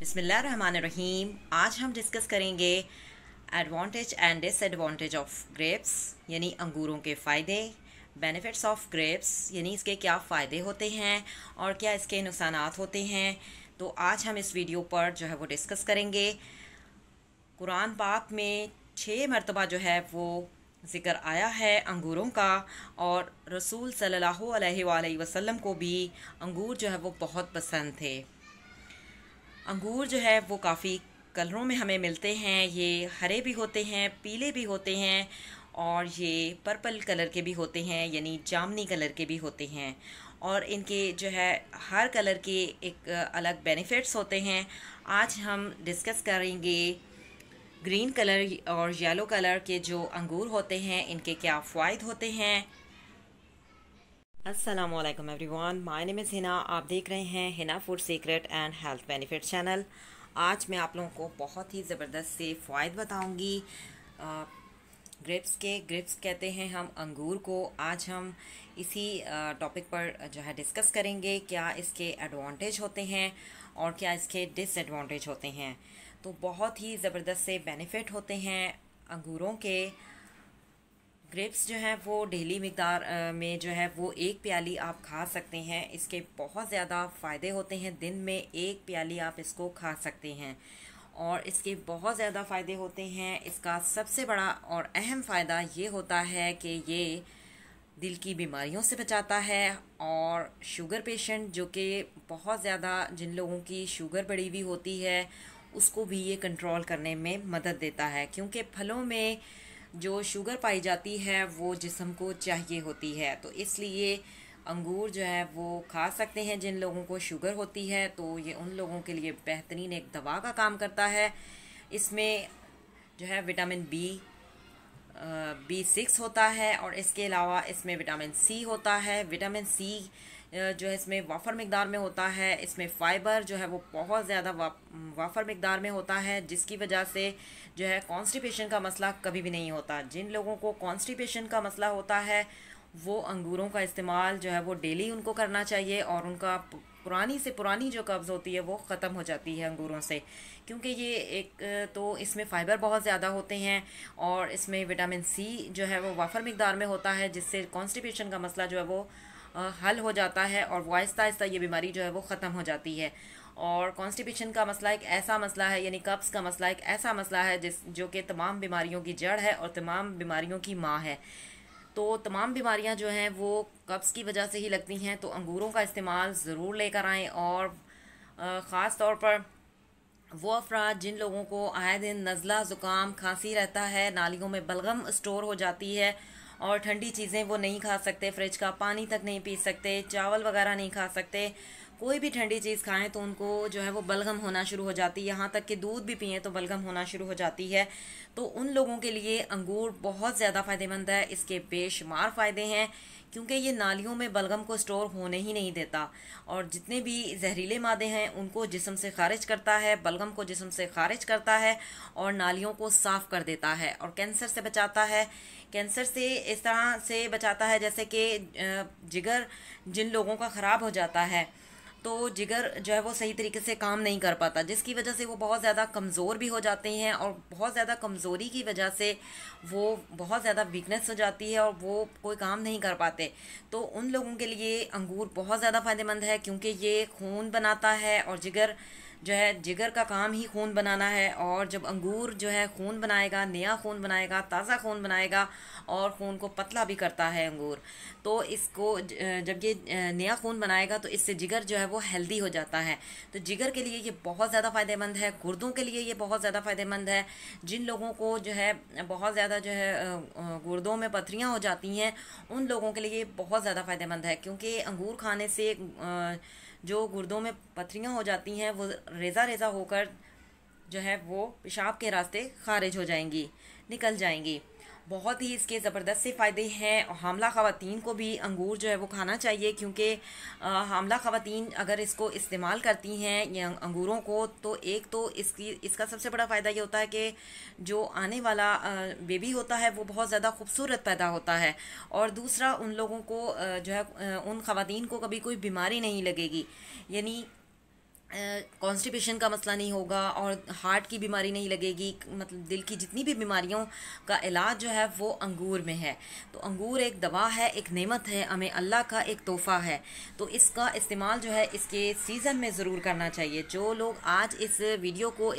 बिस्मिल्लाहिर्रहमानिर्रहीम। आज हम डिस्कस करेंगे advantage and disadvantage of grapes, यानी अंगूरों के फ़ायदे, बेनिफिट्स ऑफ ग्रेप्स, यानी इसके क्या फ़ायदे होते हैं और क्या इसके नुकसानात होते हैं। तो आज हम इस वीडियो पर जो है वो डिस्कस करेंगे। कुरान पाक में 6 मरतबा जो है वो ज़िक्र आया है अंगूरों का, और रसूल सल्लल्लाहु अलैहि वसल्लम को भी अंगूर जो है वो बहुत पसंद थे। अंगूर जो है वो काफ़ी कलरों में हमें मिलते हैं। ये हरे भी होते हैं, पीले भी होते हैं, और ये पर्पल कलर के भी होते हैं, यानी जामनी कलर के भी होते हैं। और इनके जो है हर कलर के एक अलग बेनिफिट्स होते हैं। आज हम डिस्कस करेंगे ग्रीन कलर और येलो कलर के जो अंगूर होते हैं, इनके क्या फ़ायदे होते हैं। अस्सलामुअलैकुम everyone, my name is Hina. आप देख रहे हैं Hina food secret and health benefit channel. आज मैं आप लोगों को बहुत ही ज़बरदस्त से फ़ायदे बताऊंगी ग्रेप्स के। ग्रेप्स कहते हैं हम अंगूर को। आज हम इसी टॉपिक पर जो है डिस्कस करेंगे, क्या इसके एडवांटेज होते हैं और क्या इसके डिसएडवांटेज होते हैं। तो बहुत ही ज़बरदस्त से बेनिफिट होते हैं अंगूरों के। ग्रेप्स जो हैं वो डेली मिक़दार में जो है वो 1 प्याली आप खा सकते हैं। इसके बहुत ज़्यादा फ़ायदे होते हैं। दिन में 1 प्याली आप इसको खा सकते हैं और इसके बहुत ज़्यादा फ़ायदे होते हैं। इसका सबसे बड़ा और अहम फ़ायदा ये होता है कि ये दिल की बीमारियों से बचाता है, और शुगर पेशेंट जो कि बहुत ज़्यादा, जिन लोगों की शुगर बढ़ी हुई होती है, उसको भी ये कंट्रोल करने में मदद देता है। क्योंकि फलों में जो शुगर पाई जाती है वो जिस्म को चाहिए होती है, तो इसलिए अंगूर जो है वो खा सकते हैं जिन लोगों को शुगर होती है। तो ये उन लोगों के लिए बेहतरीन एक दवा का काम करता है। इसमें जो है विटामिन B6 होता है, और इसके अलावा इसमें विटामिन C होता है। विटामिन C जो है इसमें वाफर मिकदार में होता है। इसमें फ़ाइबर जो है वो बहुत ज़्यादा वाफर मिकदार में होता है, जिसकी वजह से जो है कॉन्स्टिपेशन का मसला कभी भी नहीं होता। जिन लोगों को कॉन्स्टिपेशन का मसला होता है वो अंगूरों का इस्तेमाल जो है वो डेली उनको करना चाहिए, और उनका पुरानी से पुरानी जो कब्ज़ होती है वो ख़त्म हो जाती है अंगूरों से। क्योंकि ये एक तो इसमें फ़ाइबर बहुत ज़्यादा होते हैं, और इसमें विटामिन C जो है वो वाफर मिकदार में होता है, जिससे कॉन्स्टिपेशन का मसला जो है वो हल हो जाता है, और वो आहिस्ता आहिस्ता ये बीमारी जो है वो ख़त्म हो जाती है। और कॉन्स्टिपेशन का मसला एक ऐसा मसला है, यानी कब्ज़ का मसला एक ऐसा मसला है जो कि तमाम बीमारियों की जड़ है और तमाम बीमारियों की माँ है। तो तमाम बीमारियां जो हैं वो कब्ज़ की वजह से ही लगती हैं। तो अंगूरों का इस्तेमाल ज़रूर लेकर आएँ, और ख़ास तौर पर वो अफराद जिन लोगों को आए दिन नज़ला, ज़ुकाम, खांसी रहता है, नालियों में बलगम स्टोर हो जाती है, और ठंडी चीज़ें वो नहीं खा सकते, फ्रिज का पानी तक नहीं पी सकते, चावल वगैरह नहीं खा सकते, कोई भी ठंडी चीज़ खाएं तो उनको जो है वो बलगम होना शुरू हो जाती है। यहाँ तक कि दूध भी पिएं तो बलगम होना शुरू हो जाती है। तो उन लोगों के लिए अंगूर बहुत ज़्यादा फ़ायदेमंद है। इसके बेशुमार फ़ायदे हैं, क्योंकि ये नालियों में बलगम को स्टोर होने ही नहीं देता, और जितने भी जहरीले मादे हैं उनको जिस्म से खारिज करता है, बलगम को जिस्म से खारिज करता है, और नालियों को साफ़ कर देता है, और कैंसर से बचाता है। कैंसर से इस तरह से बचाता है जैसे कि जिगर जिन लोगों का ख़राब हो जाता है, तो जिगर जो है वो सही तरीके से काम नहीं कर पाता, जिसकी वजह से वो बहुत ज़्यादा कमज़ोर भी हो जाते हैं, और बहुत ज़्यादा कमज़ोरी की वजह से वो बहुत ज़्यादा वीकनेस हो जाती है और वो कोई काम नहीं कर पाते। तो उन लोगों के लिए अंगूर बहुत ज़्यादा फ़ायदेमंद है, क्योंकि ये खून बनाता है, और जिगर जो है, जिगर का काम ही खून बनाना है। और जब अंगूर जो है खून बनाएगा, नया खून बनाएगा, ताज़ा खून बनाएगा, और खून को पतला भी करता है अंगूर। तो इसको जब ये नया खून बनाएगा तो इससे जिगर जो है वो हेल्दी हो जाता है। तो जिगर के लिए ये बहुत ज़्यादा फ़ायदेमंद है। गुर्दों के लिए ये बहुत ज़्यादा फ़ायदेमंद है। जिन लोगों को जो है बहुत ज़्यादा जो है गुर्दों में पथरियाँ हो जाती हैं, उन लोगों के लिए बहुत ज़्यादा फ़ायदेमंद है, क्योंकि अंगूर खाने से जो गुर्दों में पथरियाँ हो जाती हैं वो रेज़ा रेज़ा होकर जो है वो पेशाब के रास्ते खारिज हो जाएंगी, निकल जाएंगी। बहुत ही इसके ज़बरदस्त से फ़ायदे हैं। हामला ख़वातीन को भी अंगूर जो है वो खाना चाहिए, क्योंकि हामला ख़वातीन अगर इसको इस्तेमाल करती हैं या अंगूरों को, तो एक तो इसका सबसे बड़ा फ़ायदा ये होता है कि जो आने वाला बेबी होता है वो बहुत ज़्यादा खूबसूरत पैदा होता है, और दूसरा उन लोगों को जो है उन ख़वातीन को कभी कोई बीमारी नहीं लगेगी। यानी कॉन्स्टिपेशन का मसला नहीं होगा और हार्ट की बीमारी नहीं लगेगी, मतलब दिल की जितनी भी बीमारियों का इलाज जो है वो अंगूर में है। तो अंगूर एक दवा है, एक नेमत है, हमें अल्लाह का एक तोहफ़ा है। तो इसका इस्तेमाल जो है इसके सीज़न में ज़रूर करना चाहिए। जो लोग आज इस वीडियो को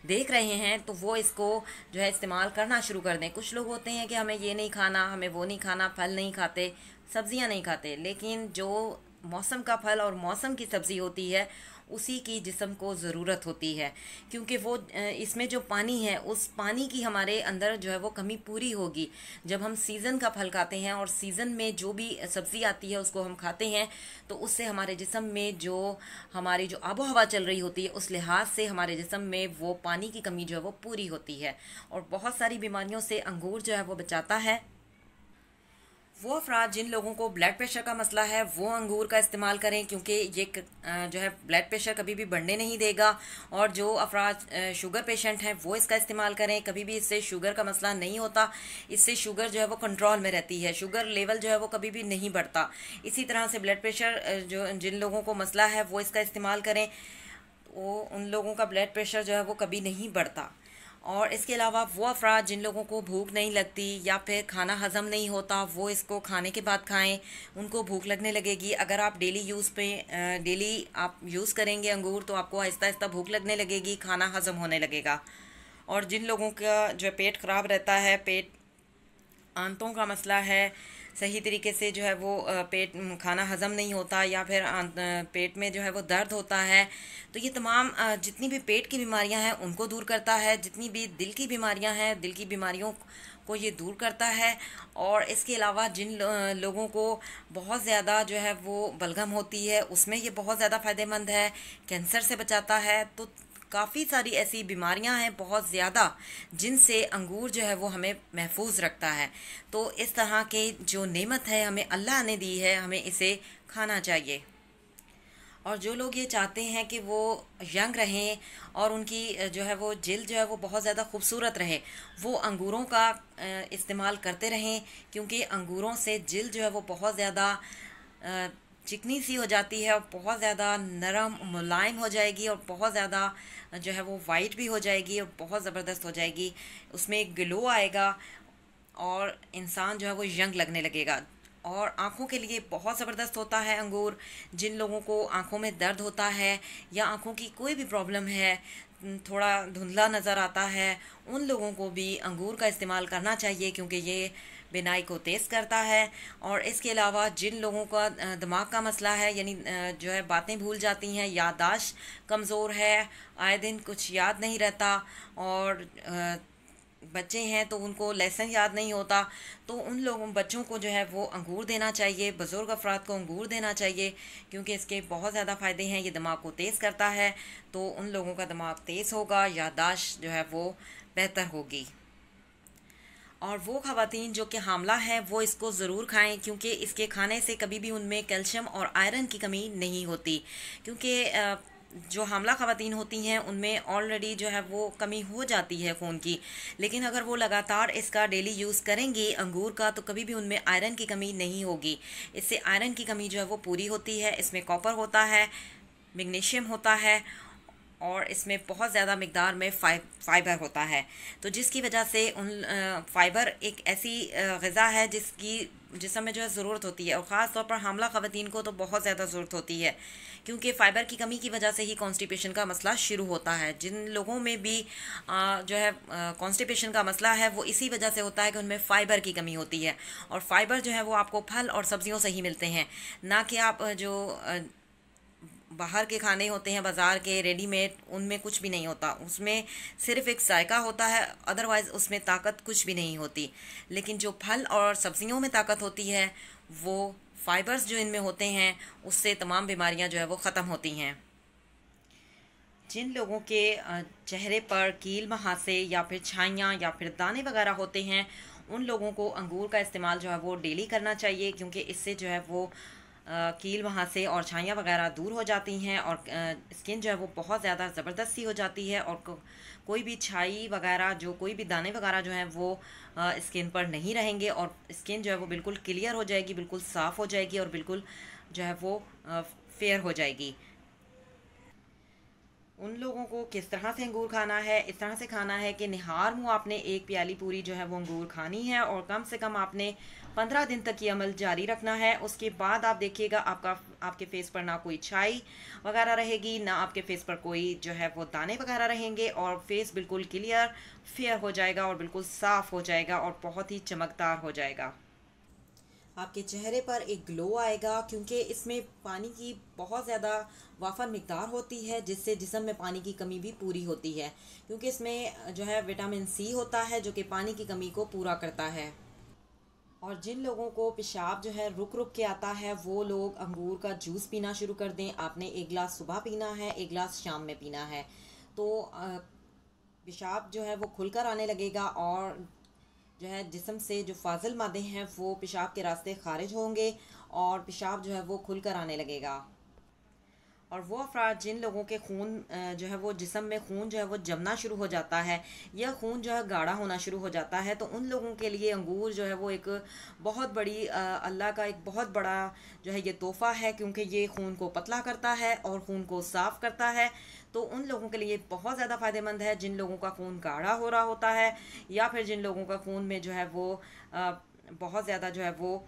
देख रहे हैं तो वो इसको जो है इस्तेमाल करना शुरू कर दें। कुछ लोग होते हैं कि हमें ये नहीं खाना, हमें वो नहीं खाना, फल नहीं खाते, सब्जियां नहीं खाते, लेकिन जो मौसम का फल और मौसम की सब्ज़ी होती है उसी की जिस्म को ज़रूरत होती है, क्योंकि वो इसमें जो पानी है उस पानी की हमारे अंदर जो है वो कमी पूरी होगी जब हम सीज़न का फल खाते हैं और सीज़न में जो भी सब्ज़ी आती है उसको हम खाते हैं। तो उससे हमारे जिस्म में जो हमारी जो आबो हवा चल रही होती है उस लिहाज से हमारे जिस्म में वो पानी की कमी जो है वो पूरी होती है और बहुत सारी बीमारियों से अंगूर जो है वो बचाता है। वो अफराद जिन लोगों को ब्लड प्रेशर का मसला है वो अंगूर का इस्तेमाल करें, क्योंकि ये जो है ब्लड प्रेशर कभी भी बढ़ने नहीं देगा। और जो अफराद शुगर पेशेंट हैं वो इसका इस्तेमाल करें, कभी भी इससे शुगर का मसला नहीं होता। इससे शुगर जो है वो कंट्रोल में रहती है, शुगर लेवल जो है वो कभी भी नहीं बढ़ता। इसी तरह से ब्लड प्रेशर जो जिन लोगों को मसला है वो इसका इस्तेमाल करें, वो उन लोगों का ब्लड प्रेशर जो है वो कभी नहीं बढ़ता। और इसके अलावा वो अफराद जिन लोगों को भूख नहीं लगती या फिर खाना हज़म नहीं होता वो इसको खाने के बाद खाएं, उनको भूख लगने लगेगी। अगर आप डेली आप यूज़ करेंगे अंगूर तो आपको आहिस्ता आहिस्ता भूख लगने लगेगी, खाना हज़म होने लगेगा। और जिन लोगों का जो है पेट ख़राब रहता है, पेट आंतों का मसला है, सही तरीके से जो है वो पेट खाना हज़म नहीं होता या फिर पेट में जो है वो दर्द होता है, तो ये तमाम जितनी भी पेट की बीमारियां हैं उनको दूर करता है। जितनी भी दिल की बीमारियां हैं, दिल की बीमारियों को ये दूर करता है। और इसके अलावा जिन लोगों को बहुत ज़्यादा जो है वो बलगम होती है उसमें ये बहुत ज़्यादा फ़ायदेमंद है, कैंसर से बचाता है। तो काफ़ी सारी ऐसी बीमारियां हैं बहुत ज़्यादा जिनसे अंगूर जो है वो हमें महफूज रखता है। तो इस तरह के जो नेमत है हमें अल्लाह ने दी है, हमें इसे खाना चाहिए। और जो लोग ये चाहते हैं कि वो यंग रहें और उनकी जो है वो जिल्द जो है वो बहुत ज़्यादा खूबसूरत रहे, वो अंगूरों का इस्तेमाल करते रहें, क्योंकि अंगूरों से जिल्द जो है वो बहुत ज़्यादा चिकनी सी हो जाती है और बहुत ज़्यादा नरम मुलायम हो जाएगी और बहुत ज़्यादा जो है वो वाइट भी हो जाएगी और बहुत ज़बरदस्त हो जाएगी। उसमें एक ग्लो आएगा और इंसान जो है वो यंग लगने लगेगा। और आँखों के लिए बहुत ज़बरदस्त होता है अंगूर। जिन लोगों को आँखों में दर्द होता है या आँखों की कोई भी प्रॉब्लम है, थोड़ा धुंधला नज़र आता है, उन लोगों को भी अंगूर का इस्तेमाल करना चाहिए, क्योंकि ये बिनाई को तेज़ करता है। और इसके अलावा जिन लोगों का दिमाग का मसला है, यानी जो है बातें भूल जाती हैं, याददाश्त कमज़ोर है, आए दिन कुछ याद नहीं रहता, और बच्चे हैं तो उनको लेसन याद नहीं होता, तो उन लोगों बच्चों को जो है वो अंगूर देना चाहिए, बुज़ुर्ग अफराद को अंगूर देना चाहिए, क्योंकि इसके बहुत ज़्यादा फ़ायदे हैं। ये दिमाग को तेज़ करता है, तो उन लोगों का दिमाग तेज़ होगा, याददाश्त जो है वो बेहतर होगी। और वो ख़वातीन जो कि हामला हैं वो इसको ज़रूर खाएं, क्योंकि इसके खाने से कभी भी उनमें कैल्शियम और आयरन की कमी नहीं होती। क्योंकि जो हामला ख़वातीन होती हैं उनमें ऑलरेडी जो है वो कमी हो जाती है खून की, लेकिन अगर वो लगातार इसका डेली यूज़ करेंगी अंगूर का तो कभी भी उनमें आयरन की कमी नहीं होगी। इससे आयरन की कमी जो है वो पूरी होती है। इसमें कॉपर होता है, मैग्नीशियम होता है और इसमें बहुत ज़्यादा मिकदार में फ़ाइबर होता है। तो जिसकी वजह से फ़ाइबर एक ऐसी ग़िज़ा है जिसकी जिस्म में जो है ज़रूरत होती है, और ख़ास तौर पर हामला ख़वातीन को तो बहुत ज़्यादा ज़रूरत होती है, क्योंकि फ़ाइबर की कमी की वजह से ही कॉन्स्टिपेशन का मसला शुरू होता है। जिन लोगों में भी जो है कॉन्स्टिपेशन का मसला है वो इसी वजह से होता है कि उनमें फ़ाइबर की कमी होती है। और फ़ाइबर जो है वो आपको फल और सब्ज़ियों से ही मिलते हैं, ना कि आप जो बाहर के खाने होते हैं बाज़ार के रेडीमेड, उनमें कुछ भी नहीं होता। उसमें सिर्फ एक जायका होता है, अदरवाइज़ उसमें ताकत कुछ भी नहीं होती। लेकिन जो फल और सब्जियों में ताकत होती है वो फाइबर्स जो इनमें होते हैं उससे तमाम बीमारियां जो है वो ख़त्म होती हैं। जिन लोगों के चेहरे पर कील महासे या फिर छाइयाँ या फिर दाने वगैरह होते हैं उन लोगों को अंगूर का इस्तेमाल जो है वो डेली करना चाहिए, क्योंकि इससे जो है वो कील वहाँ से और छाइयाँ वगैरह दूर हो जाती हैं और स्किन जो है वो बहुत ज़्यादा ज़बरदस्त सी हो जाती है, और कोई भी छाई वगैरह जो कोई भी दाने वगैरह जो हैं वो स्किन पर नहीं रहेंगे और स्किन जो है वो बिल्कुल क्लियर हो जाएगी, बिल्कुल साफ़ हो जाएगी और बिल्कुल जो है वो फेयर हो जाएगी। उन लोगों को किस तरह से अंगूर खाना है, इस तरह से खाना है कि निहार मुँह आपने एक प्याली पूरी जो है वो अंगूर खानी है और कम से कम आपने 15 दिन तक ये अमल जारी रखना है। उसके बाद आप देखिएगा आपके फेस पर ना कोई छाई वगैरह रहेगी, ना आपके फेस पर कोई जो है वो दाने वगैरह रहेंगे और फेस बिल्कुल क्लियर फेयर हो जाएगा और बिल्कुल साफ़ हो जाएगा और बहुत ही चमकदार हो जाएगा। आपके चेहरे पर एक ग्लो आएगा क्योंकि इसमें पानी की बहुत ज़्यादा वाफर मिकदार होती है, जिससे जिस्म में पानी की कमी भी पूरी होती है, क्योंकि इसमें जो है विटामिन सी होता है जो कि पानी की कमी को पूरा करता है। और जिन लोगों को पेशाब जो है रुक रुक के आता है वो लोग अंगूर का जूस पीना शुरू कर दें। आपने एक गिलास सुबह पीना है, एक गिलास शाम में पीना है, तो पेशाब जो है वो खुलकर आने लगेगा और जो है जिस्म से जो फाजिल मादे हैं वो पेशाब के रास्ते खारिज होंगे और पेशाब जो है वो खुलकर आने लगेगा। और वो अफराद जिन लोगों के खून जो है वो जिस्म में खून जो है वो जमना शुरू हो जाता है या खून जो है गाढ़ा होना शुरू हो जाता है, तो उन लोगों के लिए अंगूर जो है वो एक बहुत बड़ी अल्लाह का एक बहुत बड़ा जो है ये तोहफ़ा है, क्योंकि ये खून को पतला करता है और खून को साफ़ करता है। तो उन लोगों के लिए बहुत ज़्यादा फ़ायदेमंद है जिन लोगों का खून गाढ़ा हो रहा होता है या फिर जिन लोगों का खून में जो है वो बहुत ज़्यादा जो है वो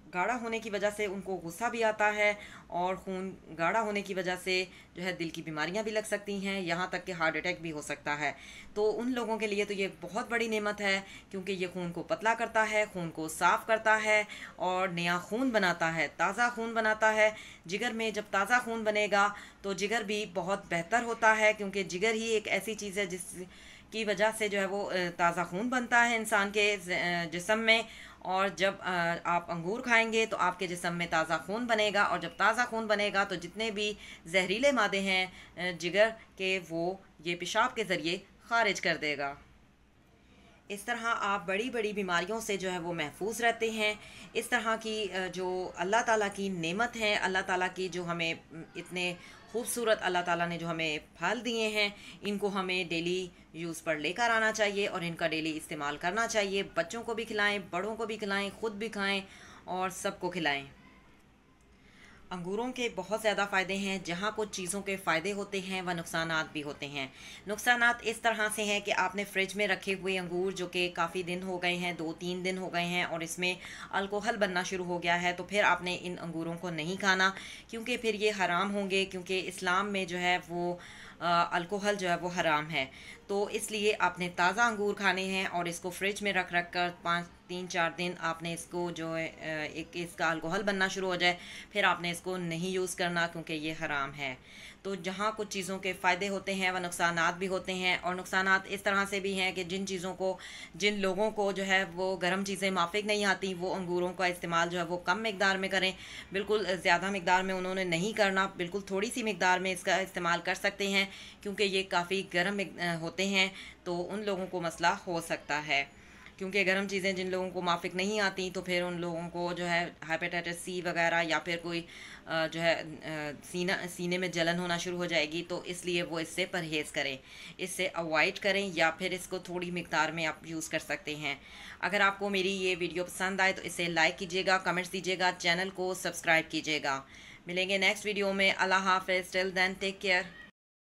गाढ़ा होने की वजह से उनको गुस्सा भी आता है और खून गाढ़ा होने की वजह से जो है दिल की बीमारियां भी लग सकती हैं, यहाँ तक कि हार्ट अटैक भी हो सकता है। तो उन लोगों के लिए तो ये बहुत बड़ी नेमत है, क्योंकि ये खून को पतला करता है, खून को साफ़ करता है और नया खून बनाता है, ताज़ा खून बनाता है। जिगर में जब ताज़ा खून बनेगा तो जिगर भी बहुत बेहतर होता है, क्योंकि जिगर ही एक ऐसी चीज़ है जिस की वजह से जो है वो ताज़ा खून बनता है इंसान के जिस्म में। और जब आप अंगूर खाएंगे तो आपके जिस्म में ताज़ा खून बनेगा और जब ताज़ा खून बनेगा तो जितने भी जहरीले मादे हैं जिगर के वो ये पेशाब के ज़रिए खारिज कर देगा। इस तरह आप बड़ी बड़ी बीमारियों से जो है वो महफूज रहते हैं। इस तरह की जो अल्लाह ताला की नेमत है, अल्लाह ताला की जो हमें इतने खूबसूरत अल्लाह ताला ने जो हमें फल दिए हैं, इनको हमें डेली यूज़ पर लेकर आना चाहिए और इनका डेली इस्तेमाल करना चाहिए। बच्चों को भी खिलाएं, बड़ों को भी खिलाएं, ख़ुद भी खाएं और सबको खिलाएं। अंगूरों के बहुत ज़्यादा फ़ायदे हैं। जहाँ कुछ चीज़ों के फ़ायदे होते हैं वह नुकसानात भी होते हैं। नुकसानात इस तरह से हैं कि आपने फ्रिज में रखे हुए अंगूर जो कि काफ़ी दिन हो गए हैं, 2-3 दिन हो गए हैं और इसमें अल्कोहल बनना शुरू हो गया है, तो फिर आपने इन अंगूरों को नहीं खाना, क्योंकि फिर ये हराम होंगे, क्योंकि इस्लाम में जो है वो अल्कोहल जो है वो हराम है। तो इसलिए आपने ताज़ा अंगूर खाने हैं और इसको फ्रिज में रख रख कर 3-4 दिन आपने इसको जो है एक इसका अल्कोहल बनना शुरू हो जाए फिर आपने इसको नहीं यूज़ करना, क्योंकि ये हराम है। तो जहाँ कुछ चीज़ों के फ़ायदे होते हैं वह नुकसानात भी होते हैं। और नुकसानात इस तरह से भी हैं कि जिन लोगों को जो है वो गर्म चीज़ें माफिक नहीं आती, वो अंगूरों का इस्तेमाल जो है वो कम मिकदार में करें। बिल्कुल ज़्यादा मिकदार में उन्होंने नहीं करना, बिल्कुल थोड़ी सी मिकदार में इसका इस्तेमाल कर सकते हैं, क्योंकि ये काफ़ी गर्म होते हैं, तो उन लोगों को मसला हो सकता है। क्योंकि गर्म चीज़ें जिन लोगों को माफिक नहीं आती तो फिर उन लोगों को जो है हेपेटाइटिस सी वगैरह या फिर कोई जो है सीने में जलन होना शुरू हो जाएगी, तो इसलिए वो इससे परहेज़ करें, इससे अवॉइड करें या फिर इसको थोड़ी मिकदार में आप यूज़ कर सकते हैं। अगर आपको मेरी ये वीडियो पसंद आए तो इसे लाइक कीजिएगा, कमेंट्स दीजिएगा, चैनल को सब्सक्राइब कीजिएगा। मिलेंगे नेक्स्ट वीडियो में। अल्लाह हाफ़िज़। Till then take care.